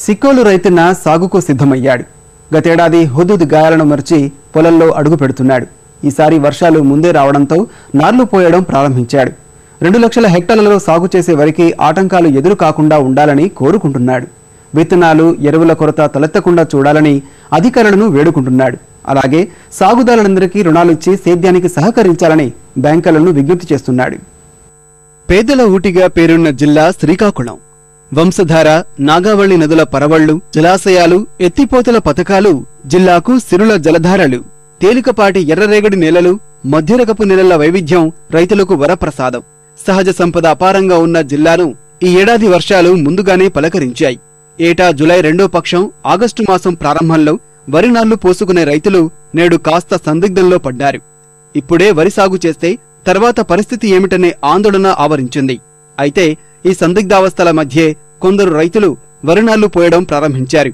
సిక్కోలు రైతన్న సాగుకు సిద్ధమయ్యాడు. గతేడాది హుదూద్ గాయాలను మర్చి పొలంలో అడుగు పెడుతున్నాడు. ఈసారి వర్షాలు ముందే రావడంతో నార్లు పోయడం ప్రారంభించాడు. 2 లక్షల హెక్టార్లలో సాగు చేసే వరికి ఆటంకాలు ఎదురు కాకుండా ఉండాలని కోరుకుంటున్నాడు. విత్తనాలు, ఎరువుల కొరత తలెత్తకుండా చూడాలని అధికారులను వేడుకుంటున్నాడు. అలాగే సాగుదారులందరికీ రుణాలిచ్చి సేద్యానికి సహకరించాలని బ్యాంకులను విజ్ఞప్తి చేస్తున్నాడు. పేదల ఊటిగా పేరున్న జిల్లా శ్రీకాకుళం. వంశధార, నాగావళి నదుల పరవళ్లు, జలాశయాలు, ఎత్తిపోతల పథకాలు జిల్లాకు సిరుల జలధారలు. తేలికపాటి ఎర్రరేగడి నేలలు, మధ్యరకపు నేలల వైవిధ్యం రైతులకు వరప్రసాదం. సహజ సంపద అపారంగా ఉన్న జిల్లాను ఈ ఏడాది వర్షాలు ముందుగానే పలకరించాయి. ఏటా జులై 2వ పక్షం, ఆగస్టు మాసం ప్రారంభంలో వరి నాళ్లు పోసుకునే రైతులు నేడు కాస్త సందిగ్ధంలో పడ్డారు. ఇప్పుడే వరి సాగు చేస్తే తర్వాత పరిస్థితి ఏమిటనే ఆందోళన ఆవరించింది. అయితే ఈ సందిగ్ధావస్థల మధ్యే కొందరు రైతులు వరి నాళ్లు పోయడం ప్రారంభించారు.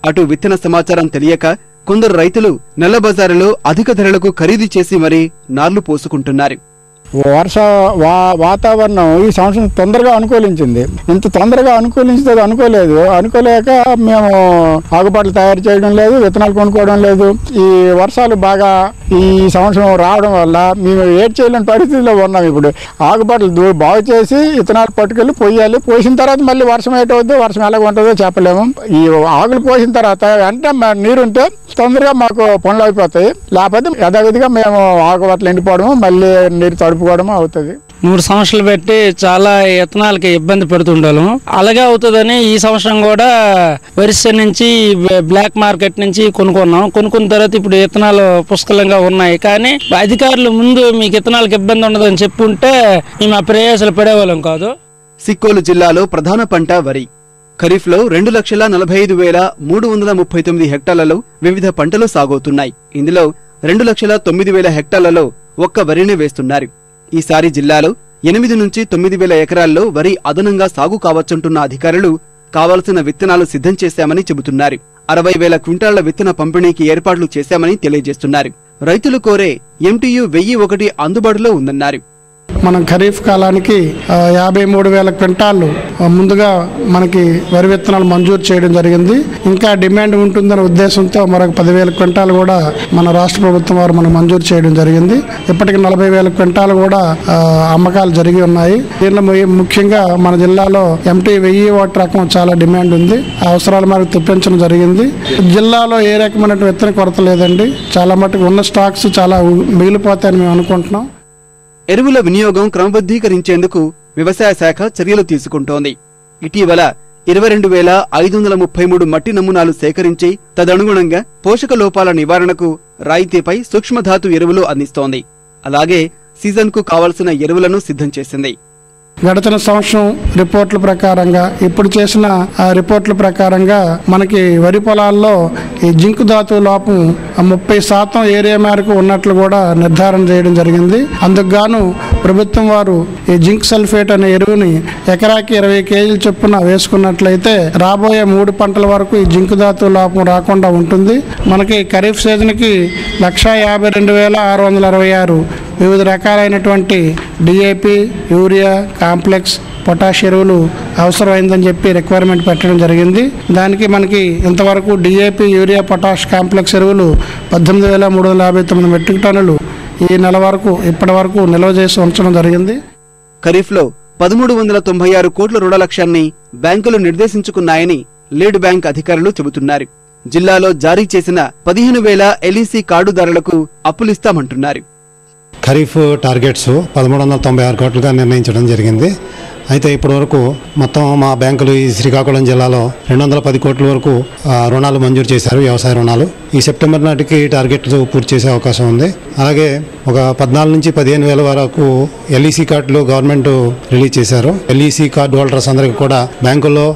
అటు విత్తన సమాచారం తెలియక కొందరు రైతులు నల్లబజారులో అధిక ధరలకు ఖరీదు చేసి మరీ నార్లు పోసుకుంటున్నారు. వాతావరణం ఈ సంవత్సరం తొందరగా అనుకూలించింది. ఇంత తొందరగా అనుకూలించదు అనుకోలేక మేము ఆకుపాట్లు తయారు చేయడం లేదు, విత్తనాలు కొనుక్కోవడం లేదు. ఈ వర్షాలు బాగా ఈ సంవత్సరం రావడం వల్ల మేము ఏడ్ చేయలేని పరిస్థితిలో ఉన్నాం. ఇప్పుడు ఆకుపాట్లు బాగు చేసి విత్తనాలు పట్టుకెళ్ళి పోయాలి. పోసిన తర్వాత మళ్ళీ వర్షం ఏటవుద్దో, వర్షం ఎలాగ ఉంటుందో చెప్పలేము. ఈ ఆకులు పోసిన తర్వాత వెంటనే నీరుంటే తొందరగా మాకు పనులు అయిపోతాయి. లేకపోతే యథావిధిగా మేము ఆకుపాట్లు ఎండిపోవడము, మళ్ళీ నీరు తడుపుకోవడము అవుతుంది. 3 సంవత్సరాలు పెట్టి చాలా విత్తనాలకి ఇబ్బంది పెడుతుండాము. అలాగే అవుతుందని ఈ సంవత్సరం కూడా వరిసె నుంచి బ్లాక్ మార్కెట్ నుంచి కొనుక్కున్నాం. కొనుక్కున్న తర్వాత ఇప్పుడు విత్తనాలు పుష్కలంగా ఉన్నాయి. కానీ అధికారులు ముందు మీకు విత్తనాలకు ఇబ్బంది ఉండదని చెప్పుంటే మేము ఆ ప్రయాసాలు పడేవాళ్ళం కాదు. సిక్కోలు జిల్లాలో ప్రధాన పంట వరి. ఖరీఫ్లో 2,40,339 హెక్టార్లలో వివిధ పంటలు సాగవుతున్నాయి. ఇందులో 2,09,000 హెక్టార్లలో ఒక్క వరిని వేస్తున్నారు. ఈసారి జిల్లాలో 8 నుంచి 9,000 ఎకరాల్లో వరి అదనంగా సాగు కావచ్చంటున్న అధికారులు కావలసిన విత్తనాలు సిద్ధం చేశామని చెబుతున్నారు. 60,000 క్వింటాళ్ల విత్తన పంపిణీకి ఏర్పాట్లు చేశామని తెలియజేస్తున్నారు. రైతులు కోరే MTU 1001 అందుబాటులో ఉందన్నారు. మనం ఖరీఫ్ కాలానికి 53,000 క్వింటాళ్ళు ముందుగా మనకి వరి విత్తనాలు మంజూరు చేయడం జరిగింది. ఇంకా డిమాండ్ ఉంటుందనే ఉద్దేశంతో మరొక 10,000 క్వింటాలు కూడా మన రాష్ట్ర ప్రభుత్వం వారు మనకు మంజూరు చేయడం జరిగింది. ఇప్పటికి 40,000 క్వింటాలు కూడా అమ్మకాలు జరిగి ఉన్నాయి. దీనిలో ముఖ్యంగా మన జిల్లాలో MT 1001 రకం చాలా డిమాండ్ ఉంది. ఆ అవసరాలు మనకు తెప్పించడం జరిగింది. జిల్లాలో ఏ రకమైన విత్తన కొరత లేదండి. చాలా మటుకు ఉన్న స్టాక్స్ చాలా మిగిలిపోతాయని మేము అనుకుంటున్నాం. ఎరువుల వినియోగం క్రమబద్ధీకరించేందుకు వ్యవసాయ శాఖ చర్యలు తీసుకుంటోంది. ఇటీవల 22,533 మట్టి నమూనాలు సేకరించి తదనుగుణంగా పోషక లోపాల నివారణకు రాయితీపై సూక్ష్మధాతు ఎరువులు అందిస్తోంది. అలాగే సీజన్కు కావలసిన ఎరువులను సిద్ధం చేసింది. గడిచిన సంవత్సరం రిపోర్టుల ప్రకారంగా, ఇప్పుడు చేసిన రిపోర్టుల ప్రకారంగా మనకి వరి పొలాల్లో ఈ జింకు ధాతు లోపం 30% ఏరియా మేరకు ఉన్నట్లు కూడా నిర్ధారణ చేయడం జరిగింది. అందుకు గాను ప్రభుత్వం వారు ఈ జింక్ సల్ఫేట్ అనే ఎరువుని ఎకరాకి 20 కేజీల చొప్పున వేసుకున్నట్లయితే రాబోయే 3 పంటల వరకు ఈ జింకు ధాతు లోపం రాకుండా ఉంటుంది. మనకి ఖరీఫ్ సీజన్కి 152,666 వివిధ రకాలైనటువంటి DAP, యూరియా, కాంప్లెక్స్, పొటాష్ ఎరువులు అవసరమైందని చెప్పి రిక్వైర్మెంట్ పెట్టడం జరిగింది. దానికి మనకి ఇంతవరకు DAP, యూరియా, పొటాష్, కాంప్లెక్స్ ఎరువులు 18,359 మెట్రిక్ టన్నులు ఈ నెల వరకు ఇప్పటి వరకు నిల్వ చేసి ఉంచడం జరిగింది. ఖరీఫ్లో 1,396 కోట్ల రుణ లక్ష్యాన్ని బ్యాంకులు నిర్దేశించుకున్నాయని లీడ్ బ్యాంక్ అధికారులు చెబుతున్నారు. జిల్లాలో జారీ చేసిన 15,000 LEC కార్డుదారులకు అప్పులిస్తామంటున్నారు. ఖరీఫ్ టార్గెట్స్ 1,396 కోట్లుగా నిర్ణయించడం జరిగింది. అయితే ఇప్పటి వరకు మొత్తం మా బ్యాంకులు ఈ శ్రీకాకుళం జిల్లాలో 210 కోట్ల వరకు రుణాలు మంజూరు చేశారు, వ్యవసాయ రుణాలు. ఈ సెప్టెంబర్ నాటికి టార్గెట్లు పూర్తి చేసే అవకాశం ఉంది. అలాగే ఒక 14 నుంచి 15,000 వరకు LEC కార్డులు గవర్నమెంట్ రిలీజ్ చేశారు. LEC కార్డు హోల్డర్స్ అందరికీ కూడా బ్యాంకుల్లో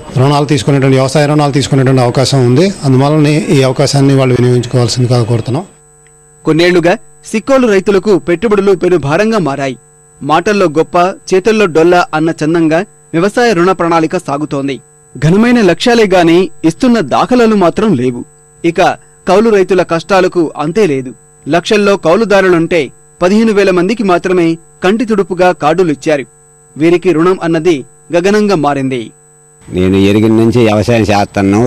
వ్యవసాయ రుణాలు తీసుకునేటువంటి అవకాశం ఉంది. అందువల్ల ఈ అవకాశాన్ని వాళ్ళు వినియోగించుకోవాల్సిందిగా కోరుతున్నాం. కొన్నేళ్లుగా సిక్కోలు రైతులకు పెట్టుబడులు పెను భారంగా మారాయి. మాటల్లో గొప్ప, చేతుల్లో డొల్ల అన్న చందంగా వ్యవసాయ రుణ ప్రణాళిక సాగుతోంది. ఘనమైన లక్ష్యాలే గాని ఇస్తున్న దాఖలాలు మాత్రం లేవు. ఇక కౌలు రైతుల కష్టాలకు అంతే లేదు. లక్షల్లో కౌలుదారులుంటే 15,000 మందికి మాత్రమే కంటి తుడుపుగా కార్డులిచ్చారు. వీరికి రుణం అన్నది గగనంగా మారింది. నేను ఎరిగిన నుంచి వ్యవసాయం చేస్తాను.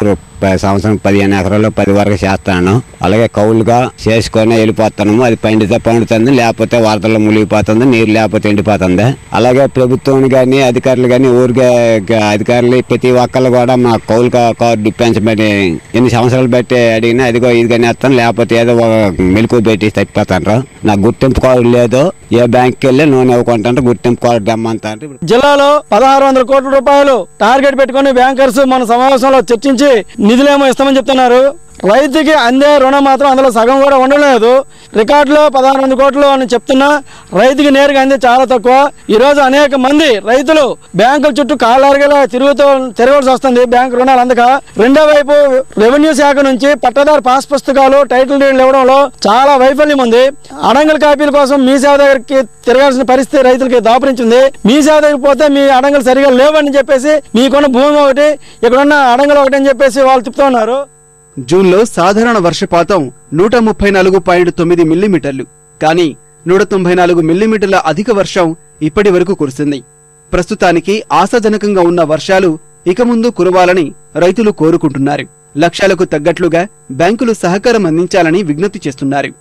సంవత్సరం 15 ఎకరాలు 10 వరకు చేస్తాను. అలాగే కౌలుగా చేసుకొని వెళ్ళిపోతాను. అది పండితే పండుతుంది, లేకపోతే వరదల్లో మునిగిపోతుంది, నీరు లేకపోతే ఎండిపోతుంది. అలాగే ప్రభుత్వం కానీ అధికారులు కానీ ఊరికే అధికారులు ప్రతి ఒక్కళ్ళు కూడా మా కౌలుగా కార్డు ఇప్పించబడి ఎన్ని సంవత్సరాలు బట్టి అడిగినా అదిగో ఇది కానీ వేస్తాను, లేకపోతే ఏదో మెలకు పెట్టి తప్పిపోతాను. నాకు గుర్తింపు కార్డు లేదు. ఏ బ్యాంక్కి వెళ్ళి నూనె ఇవ్వకుంటే గుర్తింపు కార్డు తెమ్మంటారు. జిల్లాలో 1600 కోట్ల రూపాయలు టార్గెట్ పెట్టుకుని బ్యాంకర్స్ మన సమావేశంలో చర్చించి నిధులేమో ఇస్తామని చెప్తున్నారు. రైతుకి అందే రుణం మాత్రం అందులో సగం కూడా ఉండలేదు. రికార్డులో 1600 కోట్లు అని చెప్తున్నా రైతుకి నేరుగా అందే చాలా తక్కువ. ఈ రోజు అనేక మంది రైతులు బ్యాంకుల చుట్టూ కాళ్ళారుగా తిరగవలసి వస్తుంది బ్యాంకు రుణాలు అందక. రెండో వైపు రెవెన్యూ శాఖ నుంచి పట్టదారు పాస్ పుస్తకాలు, టైటిల్ డీడ్లు ఇవ్వడంలో చాలా వైఫల్యం ఉంది. అడంగల్ కాపీల కోసం మీ సేవ దగ్గరికి తిరగాల్సిన పరిస్థితి రైతులకి దాపురించింది. మీ సేవ దగ్గరికి పోతే మీ అడంగలు సరిగా లేవని చెప్పేసి మీకున్న భూమి ఒకటి, ఇక్కడున్న అడంగలు ఒకటి అని చెప్పేసి వాళ్ళు చెప్తూ ఉన్నారు. జూన్లో సాధారణ వర్షపాతం 134.9 మిల్లీమీటర్లు. కానీ 194 మిల్లీమీటర్ల అధిక వర్షం ఇప్పటి వరకు కురిసింది. ప్రస్తుతానికి ఆశాజనకంగా ఉన్న వర్షాలు ఇక ముందు కురవాలని రైతులు కోరుకుంటున్నారు. లక్ష్యాలకు తగ్గట్లుగా బ్యాంకులు సహకారం అందించాలని విజ్ఞప్తి చేస్తున్నారు.